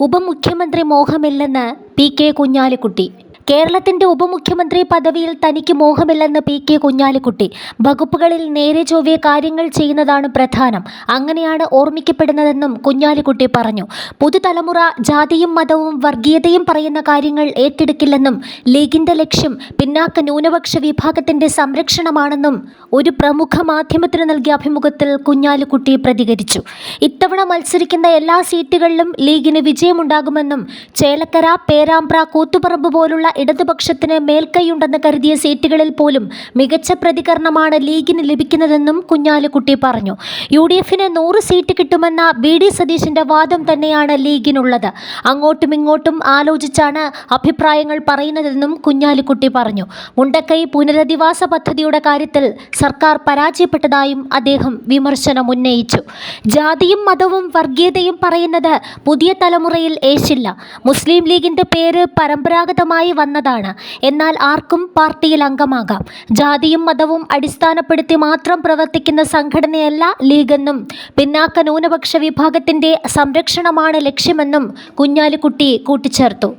ഉപമുഖ്യമന്ത്രി മോഹമില്ലെന്ന് പി.കെ. കുഞ്ഞാലിക്കുട്ടി. കേരളത്തിന്റെ ഉപമുഖ്യമന്ത്രി പദവിയിൽ തനിക്ക് മോഹമില്ലെന്ന് പി.കെ. കുഞ്ഞാലിക്കുട്ടി. വകുപ്പുകളിൽ നേരെ ചൊവ്വേ കാര്യങ്ങൾ ചെയ്യുന്നതാണ് പ്രധാനം. അങ്ങനെയാണ് ഓർമ്മിക്കപ്പെടുന്നതെന്നും കുഞ്ഞാലിക്കുട്ടി പറഞ്ഞു. പുതുതലമുറ ജാതിയും മതവും വർഗീയതയും പറയുന്ന കാര്യങ്ങൾ ഏറ്റെടുക്കില്ലെന്നും ലീഗിന്റെ ലക്ഷ്യം പിന്നാക്ക ന്യൂനപക്ഷ വിഭാഗത്തിന്റെ സംരക്ഷണമാണെന്നും ഒരു പ്രമുഖ മാധ്യമത്തിന് നൽകിയ അഭിമുഖത്തിൽ കുഞ്ഞാലിക്കുട്ടി പ്രതികരിച്ചു. ഇത്തവണ മത്സരിക്കുന്ന എല്ലാ സീറ്റുകളിലും ലീഗിന് വിജയമുണ്ടാകുമെന്നും ചേലക്കര, പേരാമ്പ്ര, കൂത്തുപറമ്പ് പോലുള്ള ഇടതുപക്ഷത്തിന് മേൽക്കൈയുണ്ടെന്ന് കരുതിയ സീറ്റുകളിൽ പോലും മികച്ച പ്രതികരണമാണ് ലീഗിന് ലഭിക്കുന്നതെന്നും കുഞ്ഞാലിക്കുട്ടി പറഞ്ഞു. യു.ഡി.എഫിന് 100 സീറ്റ് കിട്ടുമെന്ന വി.ഡി. സതീശന്റെ വാദം തന്നെയാണ് ലീഗിനുള്ളത്. അങ്ങോട്ടും ഇങ്ങോട്ടും ആലോചിച്ചാണ് അഭിപ്രായങ്ങൾ പറയുന്നതെന്നും കുഞ്ഞാലിക്കുട്ടി പറഞ്ഞു. മുണ്ടക്കൈ പുനരധിവാസ പദ്ധതിയുടെ കാര്യത്തിൽ സർക്കാർ പരാജയപ്പെട്ടതായും അദ്ദേഹം വിമർശനമുന്നയിച്ചു. ജാതിയും മതവും വർഗീയതയും പറയുന്നത് പുതിയ തലമുറയിൽ ഏശില്ല. മുസ്ലിം ലീഗിന്റെ പേര് പരമ്പരാഗതമായി വന്നതാണ്. എന്നാൽ ആർക്കും പാർട്ടിയിൽ അംഗമാകാം. ജാതിയും മതവും അടിസ്ഥാനപ്പെടുത്തി മാത്രം പ്രവർത്തിക്കുന്ന സംഘടനയല്ല ലീഗെന്നും പിന്നാക്ക ന്യൂനപക്ഷ വിഭാഗത്തിന്റെ സംരക്ഷണമാണ് ലക്ഷ്യമെന്നും കുഞ്ഞാലിക്കുട്ടി കൂട്ടിച്ചേർത്തു.